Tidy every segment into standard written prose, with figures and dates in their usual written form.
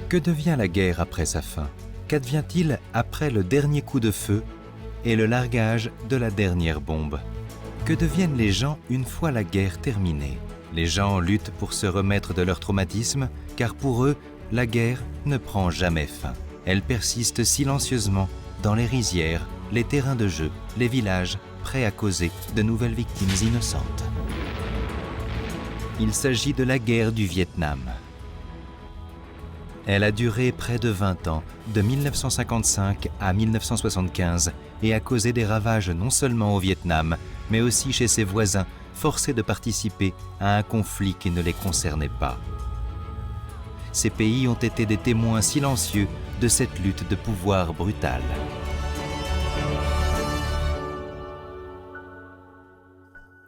Que devient la guerre après sa fin? Qu'advient-il après le dernier coup de feu et le largage de la dernière bombe? Que deviennent les gens une fois la guerre terminée? Les gens luttent pour se remettre de leur traumatisme, car pour eux, la guerre ne prend jamais fin. Elle persiste silencieusement dans les rizières, les terrains de jeu, les villages, prêts à causer de nouvelles victimes innocentes. Il s'agit de la guerre du Vietnam. Elle a duré près de 20 ans, de 1955 à 1975, et a causé des ravages non seulement au Vietnam, mais aussi chez ses voisins, forcés de participer à un conflit qui ne les concernait pas. Ces pays ont été des témoins silencieux de cette lutte de pouvoir brutale.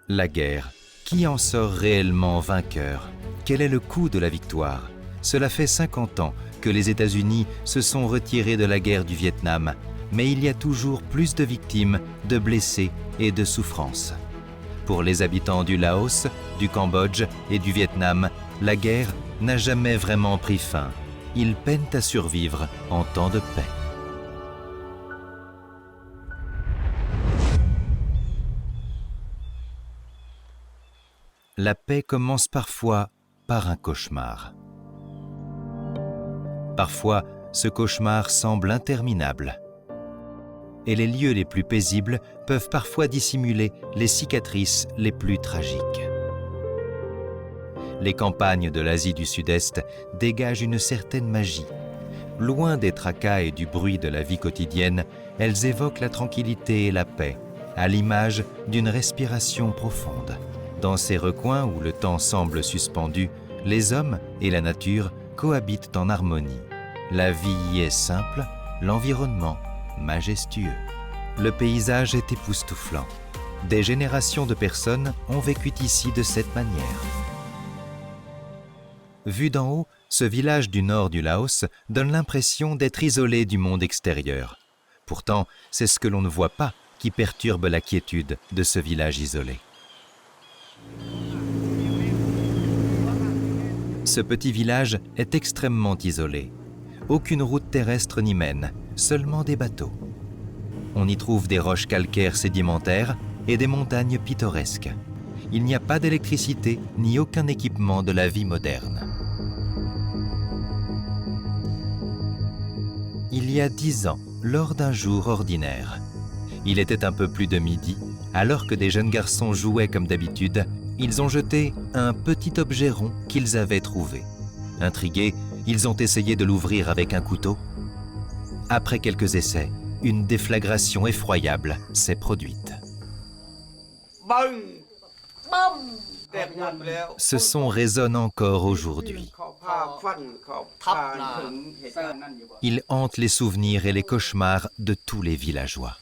La guerre. Qui en sort réellement vainqueur? Quel est le coût de la victoire? Cela fait 50 ans que les États-Unis se sont retirés de la guerre du Vietnam, mais il y a toujours plus de victimes, de blessés et de souffrances. Pour les habitants du Laos, du Cambodge et du Vietnam, la guerre n'a jamais vraiment pris fin. Ils peinent à survivre en temps de paix. La paix commence parfois par un cauchemar. Parfois, ce cauchemar semble interminable. Et les lieux les plus paisibles peuvent parfois dissimuler les cicatrices les plus tragiques. Les campagnes de l'Asie du Sud-Est dégagent une certaine magie. Loin des tracas et du bruit de la vie quotidienne, elles évoquent la tranquillité et la paix, à l'image d'une respiration profonde. Dans ces recoins où le temps semble suspendu, les hommes et la nature cohabitent en harmonie. La vie y est simple, l'environnement majestueux. Le paysage est époustouflant. Des générations de personnes ont vécu ici de cette manière. Vu d'en haut, ce village du nord du Laos donne l'impression d'être isolé du monde extérieur. Pourtant, c'est ce que l'on ne voit pas qui perturbe la quiétude de ce village isolé. Ce petit village est extrêmement isolé. Aucune route terrestre n'y mène, seulement des bateaux. On y trouve des roches calcaires sédimentaires et des montagnes pittoresques. Il n'y a pas d'électricité ni aucun équipement de la vie moderne. Il y a 10 ans, lors d'un jour ordinaire, il était un peu plus de midi, alors que des jeunes garçons jouaient comme d'habitude, ils ont jeté un petit objet rond qu'ils avaient trouvé. Intrigués, ils ont essayé de l'ouvrir avec un couteau. Après quelques essais, une déflagration effroyable s'est produite. Ce son résonne encore aujourd'hui. Il hante les souvenirs et les cauchemars de tous les villageois.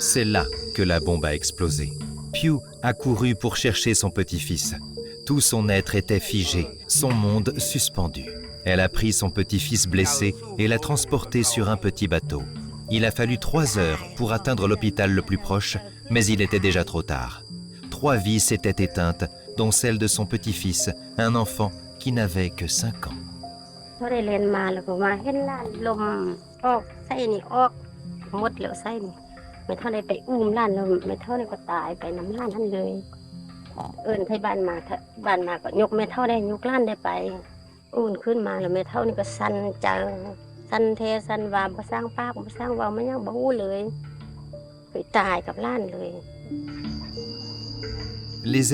C'est là que la bombe a explosé. Pew a couru pour chercher son petit-fils. Tout son être était figé, son monde suspendu. Elle a pris son petit-fils blessé et l'a transporté sur un petit bateau. Il a fallu 3 heures pour atteindre l'hôpital le plus proche, mais il était déjà trop tard. 3 vies s'étaient éteintes, dont celle de son petit-fils, un enfant qui n'avait que 5 ans. Les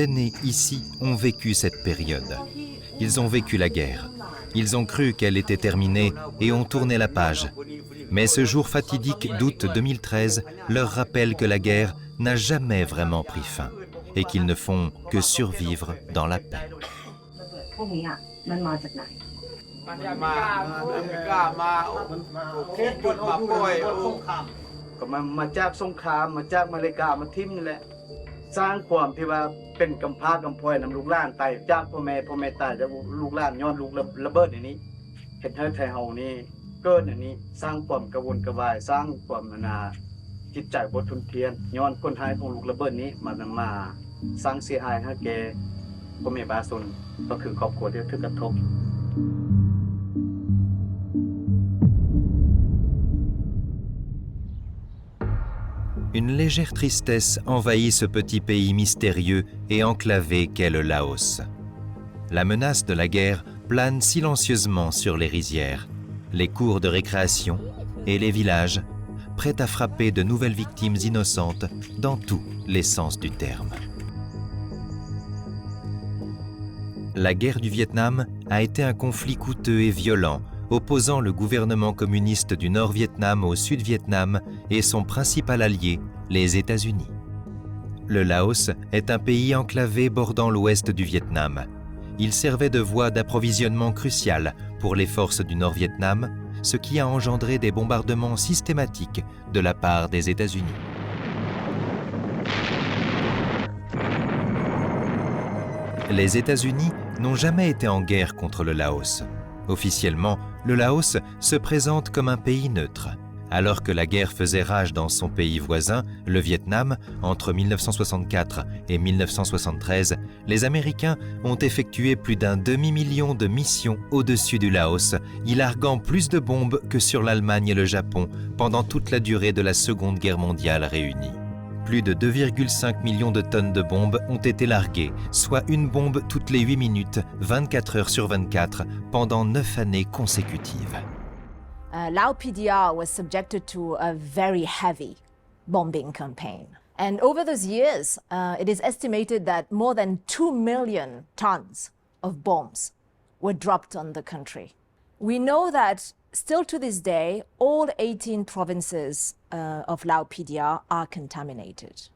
aînés ici ont vécu cette période. Ils ont vécu la guerre. Ils ont cru qu'elle était terminée et ont tourné la page. Mais ce jour fatidique d'août 2013 leur rappelle que la guerre n'a jamais vraiment pris fin et qu'ils ne font que survivre dans la paix. สร้างความที่ว่าเป็นกำพร้ากำพร้อยนำลูกหลานตายจากพ่อแม่ตายจากลูกหลานย้อนลูกระเบิดอย่างนี้เฮ็ดให้ไทยเฮานี่เกิดอย่างนี้สร้างความกระวนกระวายสร้างความนา จิตใจบ่ทุนเทียนย้อนคนหายของลูกระเบิดนี้มันมาสร้างเสียหายให้แก่พ่อแม่บาสุนก็คือครอบครัวที่ถูกกระทบ Une légère tristesse envahit ce petit pays mystérieux et enclavé qu'est le Laos. La menace de la guerre plane silencieusement sur les rizières, les cours de récréation et les villages, prêts à frapper de nouvelles victimes innocentes dans tous les sens du terme. La guerre du Vietnam a été un conflit coûteux et violent, opposant le gouvernement communiste du Nord-Vietnam au Sud-Vietnam et son principal allié, les États-Unis. Le Laos est un pays enclavé bordant l'ouest du Vietnam. Il servait de voie d'approvisionnement cruciale pour les forces du Nord-Vietnam, ce qui a engendré des bombardements systématiques de la part des États-Unis. Les États-Unis n'ont jamais été en guerre contre le Laos. Officiellement, le Laos se présente comme un pays neutre. Alors que la guerre faisait rage dans son pays voisin, le Vietnam, entre 1964 et 1973, les Américains ont effectué plus d'un demi-million de missions au-dessus du Laos, y larguant plus de bombes que sur l'Allemagne et le Japon pendant toute la durée de la Seconde Guerre mondiale réunie. Plus de 2,5 millions de tonnes de bombes ont été larguées, soit une bombe toutes les 8 minutes, 24 heures sur 24, pendant 9 années consécutives. Lao PDR was subjected to a very heavy bombing campaign. And over those years, it is estimated that more than 2 million tons of bombs were dropped on the country. We know that still to this day, all 18 provinces of Lao PDR are contaminated.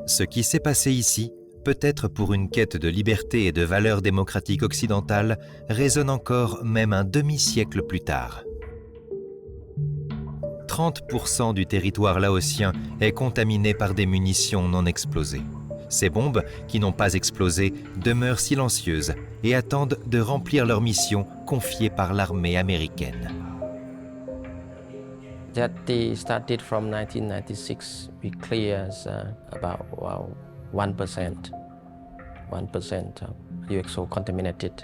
Ce qui s'est passé ici, peut-être pour une quête de liberté et de valeurs démocratiques occidentales, résonne encore même un demi-siècle plus tard. 30% du territoire laotien est contaminé par des munitions non explosées. Ces bombes, qui n'ont pas explosé, demeurent silencieuses et attendent de remplir leur mission confiée par l'armée américaine. That they started from 1996, we clear about 1% of UXO contaminated.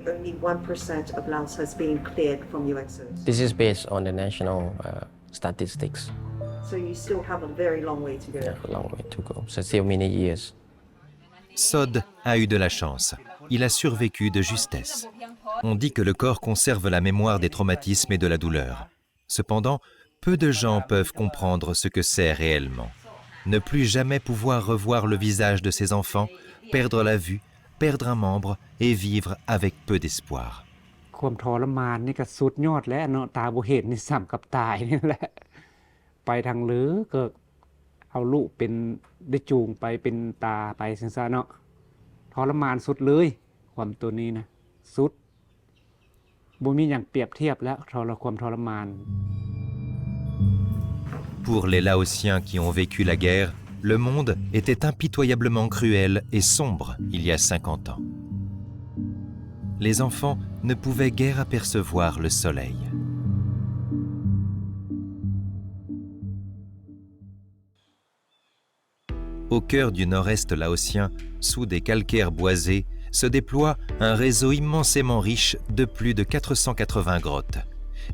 Only 1% of Laos has been cleared from UXOs. This is based on the national statistics. So you still have a very long way to go. Yeah, a long way to go. So still many years. Sod a eu de la chance. Il a survécu de justesse. On dit que le corps conserve la mémoire des traumatismes et de la douleur. Cependant, peu de gens peuvent comprendre ce que c'est réellement. Ne plus jamais pouvoir revoir le visage de ses enfants, perdre la vue, perdre un membre et vivre avec peu d'espoir. ความทรมานนี่ก็สุดยอดแล้วเนาะตาบ่เห็นนี่ซ้ำกับตายนี่แหละไปทางลือก็เอาลูกเป็นได้จูงไปเป็นตาไปจังซั่นเนาะทรมานสุดเลยความตัวนี้นะสุดบ่มีหยังเปรียบเทียบแล้วความทรมาน Pour les Laotiens qui ont vécu la guerre, le monde était impitoyablement cruel et sombre il y a 50 ans. Les enfants ne pouvaient guère apercevoir le soleil. Au cœur du nord-est laotien, sous des calcaires boisés, se déploie un réseau immensément riche de plus de 480 grottes.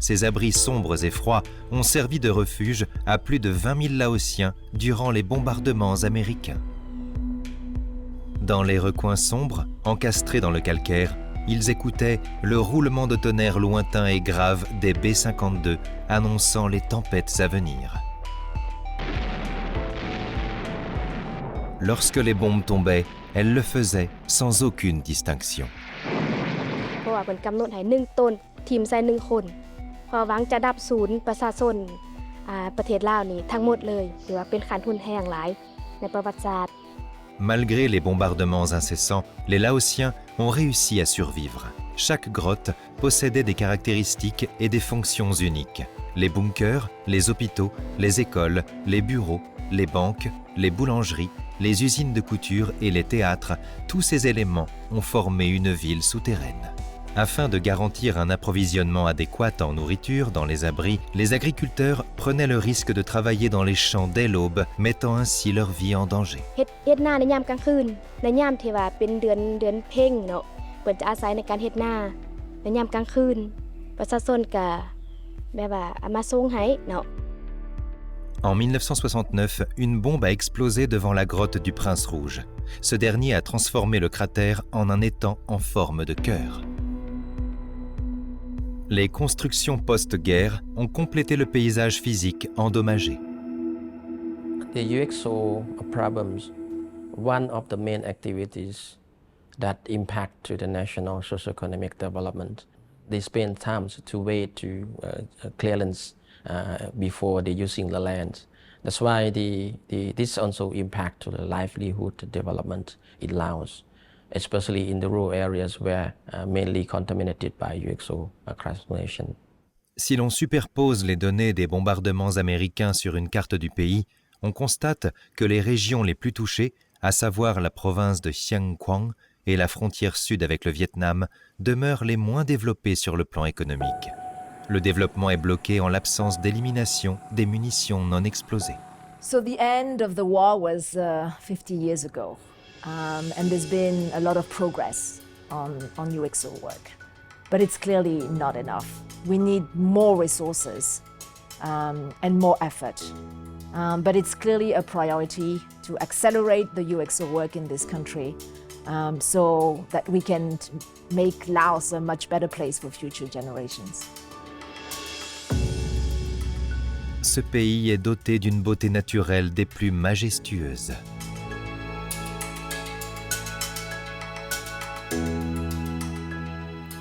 Ces abris sombres et froids ont servi de refuge à plus de 20 000 Laotiens durant les bombardements américains. Dans les recoins sombres, encastrés dans le calcaire, ils écoutaient le roulement de tonnerre lointain et grave des B-52 annonçant les tempêtes à venir. Lorsque les bombes tombaient, elles le faisaient sans aucune distinction. เพราะว่าเป็นกำหนดให้1ต้นทีมใส่1คนเพราะหวังจะดับศูนย์ประชาชนประเทศลาวนี่ทั้งหมดเลยหรือว่าเป็นการทุนแห้งหลายในประวัติศาสตร์ Malgré les bombardements incessants, les Laotiens ont réussi à survivre. Chaque grotte possédait des caractéristiques et des fonctions uniques. Les bunkers, les hôpitaux, les écoles, les bureaux, les banques, les boulangeries, les usines de couture et les théâtres, tous ces éléments ont formé une ville souterraine. Afin de garantir un approvisionnement adéquat en nourriture dans les abris, les agriculteurs prenaient le risque de travailler dans les champs dès l'aube, mettant ainsi leur vie en danger. เฮ็ดนาในยามกลางคืนในยามที่ว่าเป็นเดือนเพ็ญเนาะเพิ่นจะอาศัยในการเฮ็ดนาในยามกลางคืนประชาชนก็แบบว่าเอามาส่งให้เนาะ En 1969, une bombe a explosé devant la grotte du Prince Rouge. Ce dernier a transformé le cratère en un étang en forme de cœur. Les constructions post-guerre ont complété le paysage physique endommagé. The UXO problems, one of the main activities that impact to the national socio-economic development. They spend time to wait to clearance before they using the land. That's why this also impact to the livelihood development in Laos, especially in the rural areas where mainly contaminated by UXO craftsmanship. Si l'on superpose les données des bombardements américains sur une carte du pays, on constate que les régions les plus touchées, à savoir la province de Siang Quang et la frontière sud avec le Vietnam, demeurent les moins développées sur le plan économique. Le développement est bloqué en l'absence d'élimination des munitions non explosées. So the end of the war was 50 years ago, and there's been a lot of progress on UXO work. But it's clearly not enough. We need more resources and more effort. But it's clearly a priority to accelerate the UXO work in this country so that we can make Laos a much better place for future generations. Ce pays est doté d'une beauté naturelle des plus majestueuses.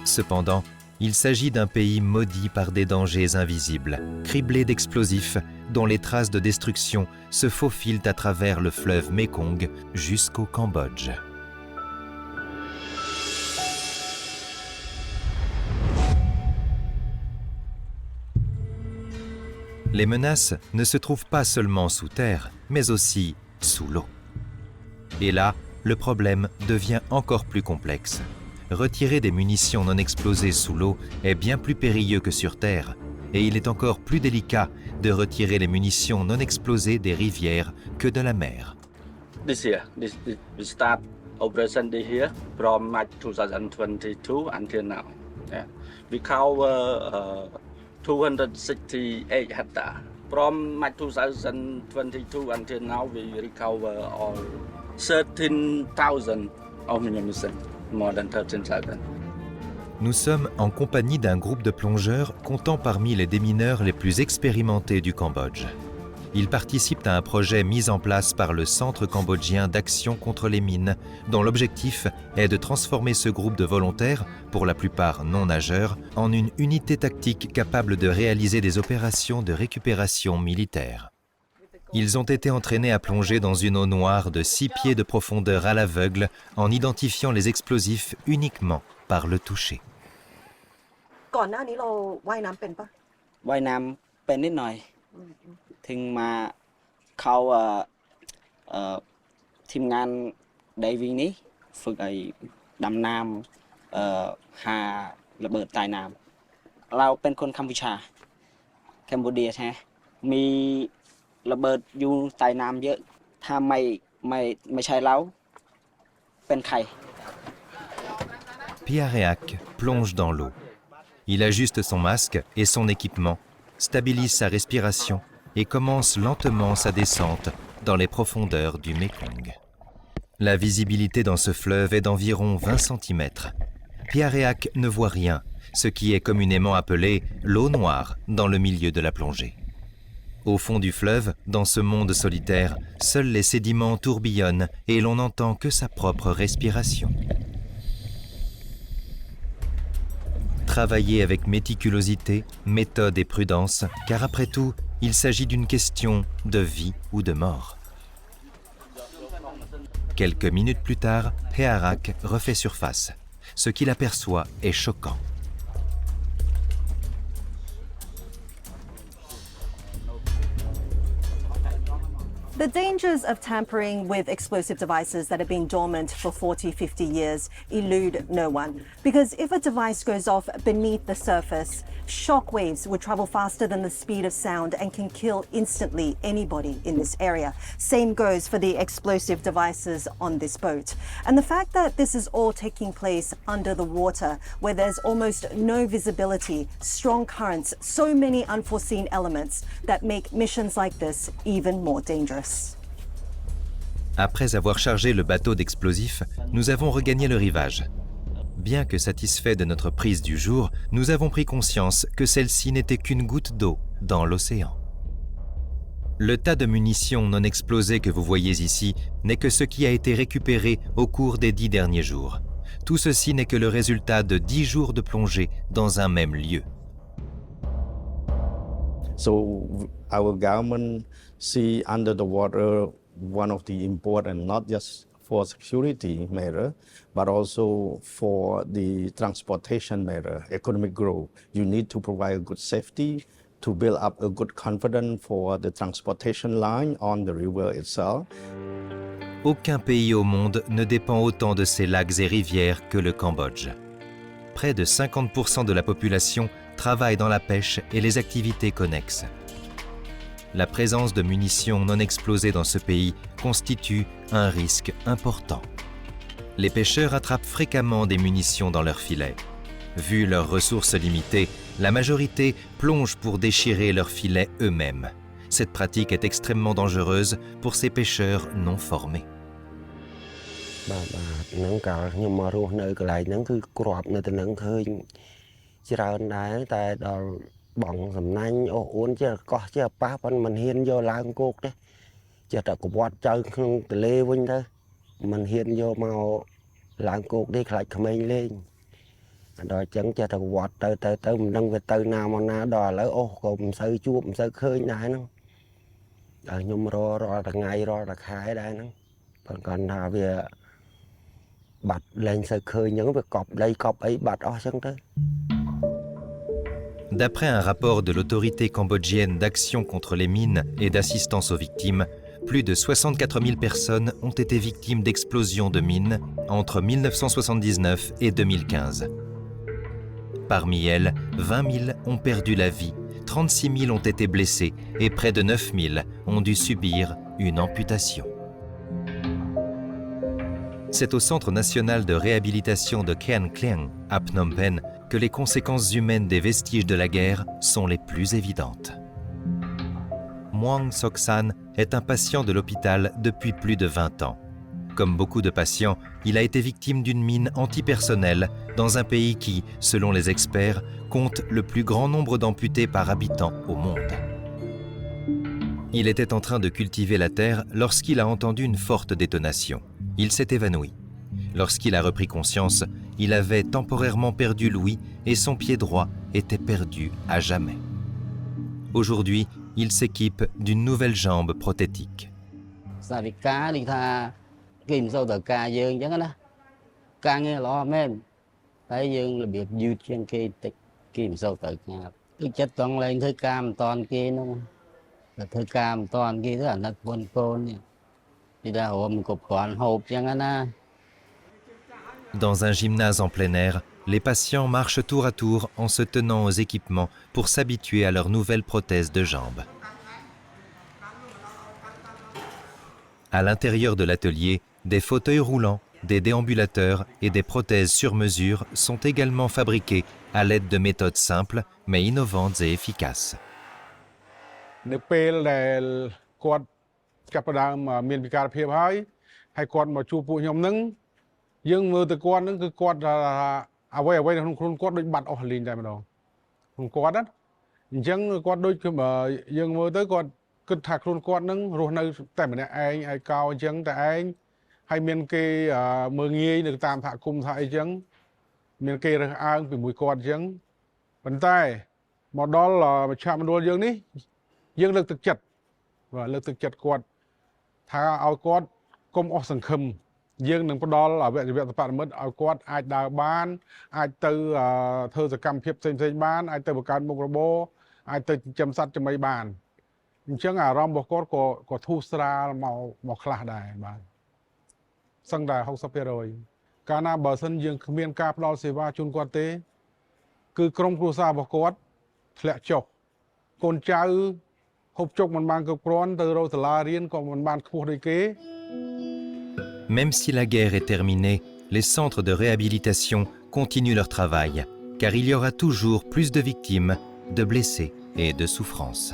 Cependant, il s'agit d'un pays maudit par des dangers invisibles, criblé d'explosifs dont les traces de destruction se faufilent à travers le fleuve Mekong jusqu'au Cambodge. Les menaces ne se trouvent pas seulement sous terre, mais aussi sous l'eau. Et là, le problème devient encore plus complexe. Retirer des munitions non explosées sous l'eau est bien plus périlleux que sur terre, et il est encore plus délicat de retirer les munitions non explosées des rivières que de la mer. This year, we start operation this year from March 2022 until now. Yeah. We cover 268 hectares. From March 2022 until now, we recover all 13,000 of munitions, more than 13,000. Nous sommes en compagnie d'un groupe de plongeurs comptant parmi les démineurs les plus expérimentés du Cambodge. Ils participent à un projet mis en place par le Centre cambodgien d'action contre les mines, dont l'objectif est de transformer ce groupe de volontaires, pour la plupart non nageurs, en une unité tactique capable de réaliser des opérations de récupération militaire. Ils ont été entraînés à plonger dans une eau noire de 6 pieds de profondeur à l'aveugle en identifiant les explosifs uniquement par le toucher. ก่อนหน้านี้เราว่ายน้ำเป็นปะ ว่ายน้ำเป็นนิดหน่อยถึงมาเข้าทีมงานไดวิ่งนี้ฝึกดำน้ำหาระเบิดใต้น้ำเราเป็นคนกัมพูชาแคนเบเดียใช่ไหมมีระเบิดอยู่ใต้น้ำเยอะถ้าไม่ใช่เราเป็นใคร Piareak plonge dans l'eau. Il ajuste son masque et son équipement, stabilise sa respiration et commence lentement sa descente dans les profondeurs du Mekong. La visibilité dans ce fleuve est d'environ 20 cm. Piareak ne voit rien, ce qui est communément appelé l'eau noire dans le milieu de la plongée. Au fond du fleuve, dans ce monde solitaire, seuls les sédiments tourbillonnent et l'on n'entend que sa propre respiration. Travailler avec méticulosité, méthode et prudence, car après tout, il s'agit d'une question de vie ou de mort. Quelques minutes plus tard, Piareak refait surface. Ce qu'il aperçoit est choquant. The dangers of tampering with explosive devices that have been dormant for 40, 50 years elude no one. Because if a device goes off beneath the surface, shock waves would travel faster than the speed of sound and can kill instantly anybody in this area. Same goes for the explosive devices on this boat. And the fact that this is all taking place under the water, where there's almost no visibility, strong currents, so many unforeseen elements that make missions like this even more dangerous. Après avoir chargé le bateau d'explosifs, nous avons regagné le rivage. Bien que satisfaits de notre prise du jour, nous avons pris conscience que celle-ci n'était qu'une goutte d'eau dans l'océan. Le tas de munitions non explosées que vous voyez ici n'est que ce qui a été récupéré au cours des 10 derniers jours. Tout ceci n'est que le résultat de 10 jours de plongée dans un même lieu. So our government see under the water one of the important, not just for security matter, but also for the transportation matter, economic growth. You need to provide good safety to build up a good confidence for the transportation line on the river itself. Aucun pays au monde ne dépend autant de ses lacs et rivières que le Cambodge. Près de 50% de la population travaille dans la pêche et les activités connexes. La présence de munitions non explosées dans ce pays constitue un risque important. Les pêcheurs attrapent fréquemment des munitions dans leurs filets. Vu leurs ressources limitées, la majorité plonge pour déchirer leurs filets eux-mêmes. Cette pratique est extrêmement dangereuse pour ces pêcheurs non formés. នឹងកាលខ្ញុំមករស់នៅកន្លែងហ្នឹងគឺគ្រាប់នៅទៅនឹងឃើញច្រើនដែរតែដល់បងសំណាញ់អូសអួនជាកោះជាប៉ះប៉ុន្តែមិនហ៊ានយកឡើងគោកទេចេះតែកវាត់ចៅក្នុងទលេវិញទៅមិនហ៊ានយកមកឡើងគោកទេខ្លាចក្មេងលេងដល់អញ្ចឹងចេះតែកវាត់ទៅមិនដឹងវាទៅណាមកណាដល់ឥឡូវអូសក៏មិនសូវជួបមិនសូវឃើញដែរហ្នឹងដល់ខ្ញុំរករាល់ថ្ងៃរាល់តែខែដែរហ្នឹងប៉ុន្តែគាត់ថាវា D'après un rapport de l'autorité cambodgienne d'action contre les mines et d'assistance aux victimes, plus de 64 000 personnes ont été victimes d'explosions de mines entre 1979 et 2015. Parmi elles, 20 000 ont perdu la vie, 36 000 ont été blessés et près de 9 000 ont dû subir une amputation. C'est au Centre national de réhabilitation de Khien Klien, à Phnom Penh, que les conséquences humaines des vestiges de la guerre sont les plus évidentes. Muang Sok San est un patient de l'hôpital depuis plus de 20 ans. Comme beaucoup de patients, il a été victime d'une mine antipersonnelle dans un pays qui, selon les experts, compte le plus grand nombre d'amputés par habitant au monde. Il était en train de cultiver la terre lorsqu'il a entendu une forte détonation. Il s'est évanoui. Lorsqu'il a repris conscience, il avait temporairement perdu l'ouïe et son pied droit était perdu à jamais. Aujourd'hui, il s'équipe d'une nouvelle jambe prothétique. Dans un gymnase en plein air, les patients marchent tour à tour en se tenant aux équipements pour s'habituer à leur nouvelle prothèse de jambe. À l'intérieur de l'atelier, des fauteuils roulants, des déambulateurs et des prothèses sur mesure sont également fabriqués à l'aide de méthodes simples mais innovantes et efficaces. នៅពេលដែលគាត់ចាប់ផ្ដើមមានវិការភាពហើយគាត់មកជួបពួកខ្ញុំនឹងយើងមើលទៅគាត់នឹងគឺគាត់ថាអ្វីៗក្នុងខ្លួនគាត់ដូចបាត់អស់លីងតែម្ដងក្នុងគាត់ណាអញ្ចឹងគាត់ដូចយើងមើលទៅគាត់គិតថាខ្លួនគាត់នឹងរស់នៅតែម្នាក់ឯងហើយកោអញ្ចឹងតែឯងហើយមានគេមើងងាយនៅតាមសហគមន៍ថាអីចឹងមានគេរើសអើងពីមួយគាត់អញ្ចឹងប៉ុន្តែមកដល់មជ្ឈមណ្ឌលយើងនេះយើងលើកទឹកចិត្តបាទលើកទឹកចិត្តគាត់ថាឲ្យគាត់កុំអស់សង្ឃឹមយើងនឹងផ្ដល់អវយវៈបរមិត្តឲ្យគាត់អាចដើរបានអាចទៅធ្វើសកម្មភាពផ្សេងៗបានអាចទៅបង្កើតមុខរបរអាចទៅចិញ្ចឹមសត្វចំណីបាន អញ្ចឹងអារម្មណ៍របស់គាត់ក៏ធូរស្រាលមកខ្លះដែរបាទសឹងតែ 60% កាលណាបើសិនយើងគ្មានការផ្ដល់សេវាជូនគាត់ទេគឺក្រុមគ្រួសាររបស់គាត់ធ្លាក់ចុះកូនចៅហូបចុកមិនបានគ្រប់គ្រាន់ទៅរកសាលារៀនក៏មិនបានខ្ពស់ដូចគេ Même si la guerre est terminée, les centres de réhabilitation continuent leur travail, car il y aura toujours plus de victimes, de blessés et de souffrances.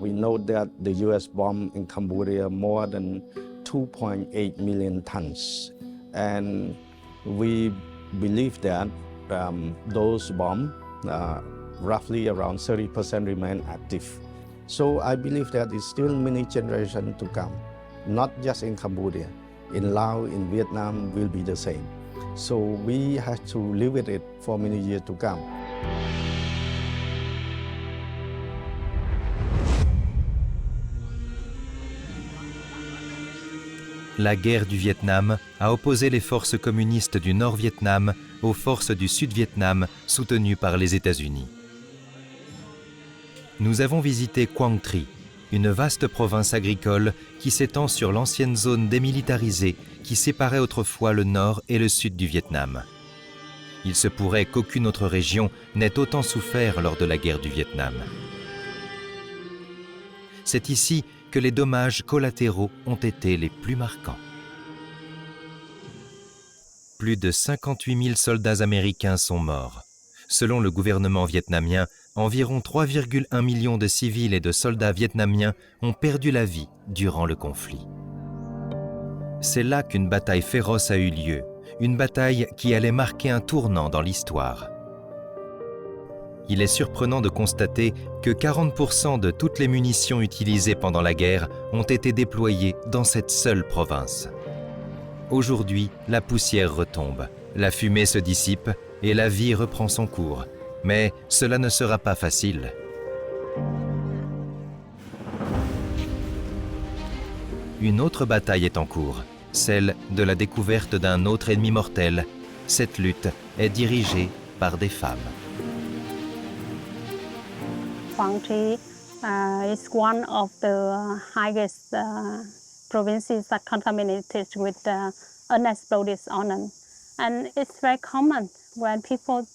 We know that the U.S. bombed in Cambodia more than 2.8 million tons, and we believe that those bombs, roughly around 30% remain active. So I believe that it's still many generations to come, not just in Cambodia. In Laos, in Vietnam will be the same. So we have to live with it for many years to come. La guerre du Vietnam a opposé les forces communistes du Nord-Vietnam aux forces du Sud-Vietnam soutenues par les États-Unis. Nous avons visité Quang Tri, une vaste province agricole qui s'étend sur l'ancienne zone démilitarisée qui séparait autrefois le nord et le sud du Vietnam. Il se pourrait qu'aucune autre région n'ait autant souffert lors de la guerre du Vietnam. C'est ici que les dommages collatéraux ont été les plus marquants. Plus de 58 000 soldats américains sont morts. Selon le gouvernement vietnamien, environ 3,1 millions de civils et de soldats vietnamiens ont perdu la vie durant le conflit. C'est là qu'une bataille féroce a eu lieu, une bataille qui allait marquer un tournant dans l'histoire. Il est surprenant de constater que 40% de toutes les munitions utilisées pendant la guerre ont été déployées dans cette seule province. Aujourd'hui, la poussière retombe, la fumée se dissipe et la vie reprend son cours. Mais cela ne sera pas facile. Une autre bataille est en cours, celle de la découverte d'un autre ennemi mortel. Cette lutte est dirigée par des femmes. Quang Tri is one of the highest provinces that contaminated with unexploded uranium, and it's very common when people,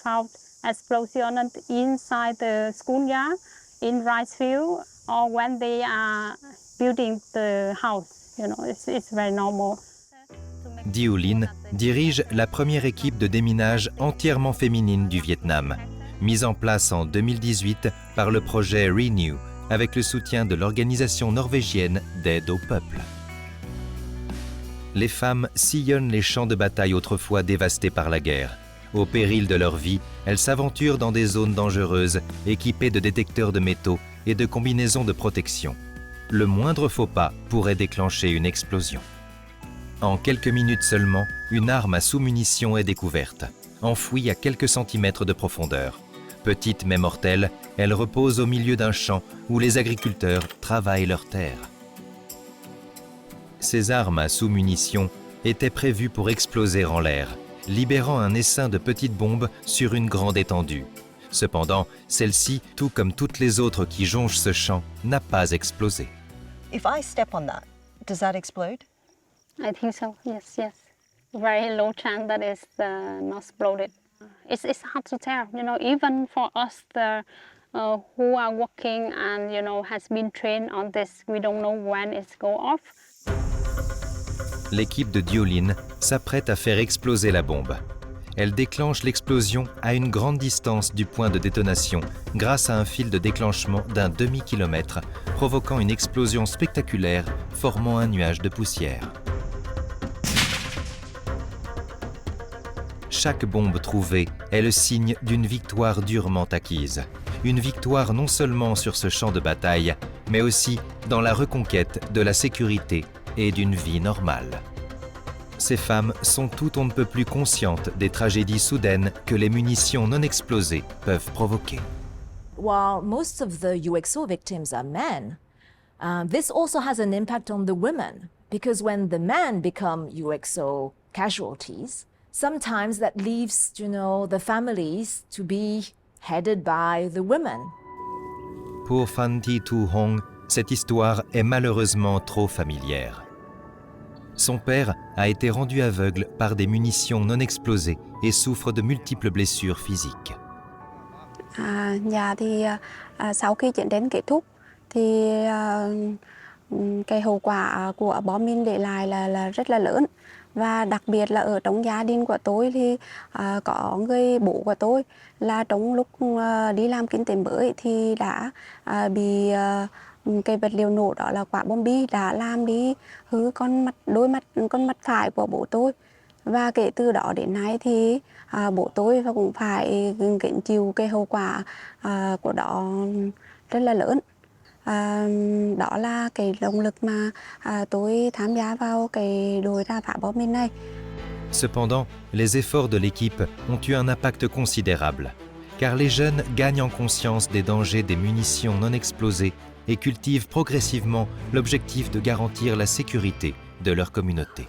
found explosion inside the schoolyard, in rice field, or when they are building the house. It's very normal. Diu Linh dirige la première équipe de déminage entièrement féminine du Vietnam, mise en place en 2018 par le projet Renew, avec le soutien de l'organisation norvégienne d'aide au peuple. Les femmes sillonnent les champs de bataille autrefois dévastés par la guerre. Au péril de leur vie, elles s'aventurent dans des zones dangereuses, équipées de détecteurs de métaux et de combinaisons de protection. Le moindre faux pas pourrait déclencher une explosion. En quelques minutes seulement, une arme à sous-munitions est découverte, enfouie à quelques centimètres de profondeur. Petite mais mortelle, elle repose au milieu d'un champ où les agriculteurs travaillent leurs terres. Ces armes à sous-munitions étaient prévues pour exploser en l'air, libérant un essaim de petites bombes sur une grande étendue. Cependant, celle-ci, tout comme toutes les autres qui jonchent ce champ, n'a pas explosé. If I step on that, does that explode? I think so, yes. Very low chance that it's not exploded. It's hard to tell, even for us who are working and, has been trained on this, we don't know when it's go off. L'équipe de Diu Linh s'apprête à faire exploser la bombe. Elle déclenche l'explosion à une grande distance du point de détonation grâce à un fil de déclenchement d'un demi-kilomètre, provoquant une explosion spectaculaire formant un nuage de poussière. Chaque bombe trouvée est le signe d'une victoire durement acquise. Une victoire non seulement sur ce champ de bataille, mais aussi dans la reconquête de la sécurité et d'une vie normale. Ces femmes sont tout on ne peut plus conscientes des tragédies soudaines que les munitions non explosées peuvent provoquer. While most of the UXO victims are men, this also has an impact on the women, because when the men become UXO casualties, sometimes that leaves, the families to be headed by the women. Pour Phan Thi Thu Hong, cette histoire est malheureusement trop familière. Son père a été rendu aveugle par des munitions non explosées et souffre de multiples blessures physiques. Nhà thì sau khi chiến tranh kết thúc thì cái hậu quả của bom mìn để lại là rất là lớn, và đặc biệt là ở trong gia đình của tôi thì có người bố của tôi là trong lúc đi làm kinh tế mới thì đã bị cái vật liệu nổ đó là quả bom bi đã làm đi hư con mắt phải của bố tôi, và kể từ đó đến nay thì bố tôi cũng phải gánh chịu cái hậu quả của đó rất là lớn. Đó là cái động lực mà tôi tham gia vào cái đội rà phá bom mìn này. Cependant, les efforts de l'équipe ont eu un impact considérable, car les jeunes gagnent en conscience des dangers des munitions non explosées et cultivent progressivement l'objectif de garantir la sécurité de leur communauté.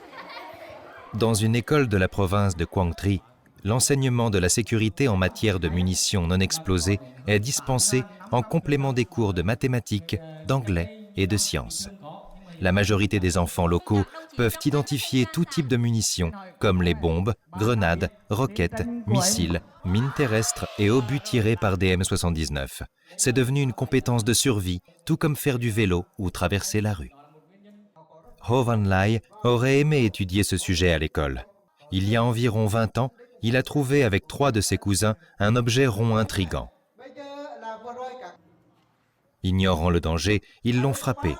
Dans une école de la province de Quang Tri, l'enseignement de la sécurité en matière de munitions non explosées est dispensé en complément des cours de mathématiques, d'anglais et de sciences. La majorité des enfants locaux peuvent identifier tout type de munitions, comme les bombes, grenades, roquettes, missiles, mines terrestres et obus tirés par des M79. C'est devenu une compétence de survie, tout comme faire du vélo ou traverser la rue. Ho Van Lai aurait aimé étudier ce sujet à l'école. Il y a environ 20 ans, il a trouvé avec 3 de ses cousins un objet rond intrigant. Ignorant le danger, ils l'ont frappé.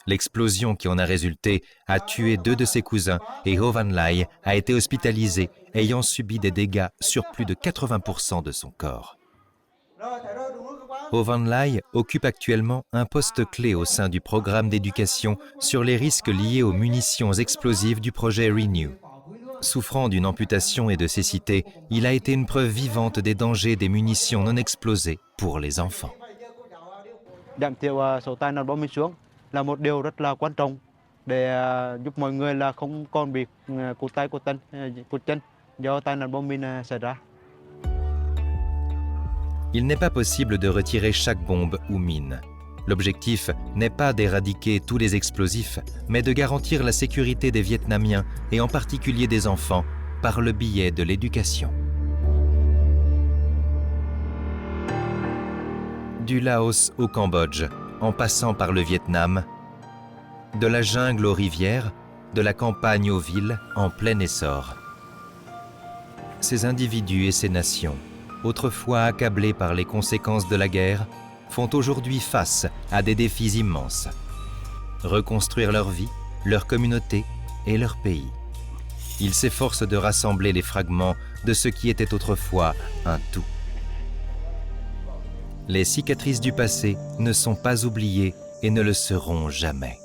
L'explosion qui en a résulté a tué 2 de ses cousins et Ho Van Lai a été hospitalisé, ayant subi des dégâts sur plus de 80% de son corps. Ho Van Lai occupe actuellement un poste clé au sein du programme d'éducation sur les risques liés aux munitions explosives du projet Renew. Souffrant d'une amputation et de cécité, il a été une preuve vivante des dangers des munitions non explosées pour les enfants. Giảm thiểu số tai nạn bom mìn xuống là một điều rất là quan trọng để giúp mọi người là không còn bị cụt tay cụt chân do tai nạn bom mìn xảy ra. Il n'est pas possible de retirer chaque bombe ou mine. L'objectif n'est pas d'éradiquer tous les explosifs, mais de garantir la sécurité des Vietnamiens et en particulier des enfants par le biais de l'éducation. Du Laos au Cambodge, en passant par le Vietnam, de la jungle aux rivières, de la campagne aux villes en plein essor. Ces individus et ces nations, autrefois accablés par les conséquences de la guerre, font aujourd'hui face à des défis immenses. Reconstruire leur vie, leur communauté et leur pays. Ils s'efforcent de rassembler les fragments de ce qui était autrefois un tout. Les cicatrices du passé ne sont pas oubliées et ne le seront jamais.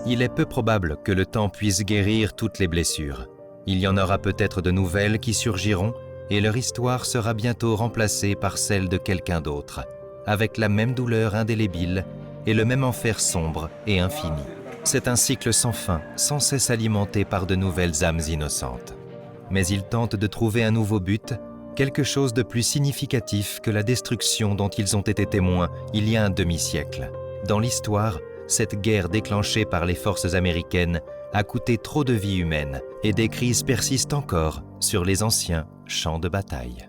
Il est peu probable que le temps puisse guérir toutes les blessures. Il y en aura peut-être de nouvelles qui surgiront et leur histoire sera bientôt remplacée par celle de quelqu'un d'autre, avec la même douleur indélébile et le même enfer sombre et infini. C'est un cycle sans fin, sans cesse alimenté par de nouvelles âmes innocentes. Mais ils tentent de trouver un nouveau but, quelque chose de plus significatif que la destruction dont ils ont été témoins il y a un demi-siècle. Dans l'histoire, cette guerre déclenchée par les forces américaines a coûté trop de vies humaines et des crises persistent encore sur les anciens champs de bataille.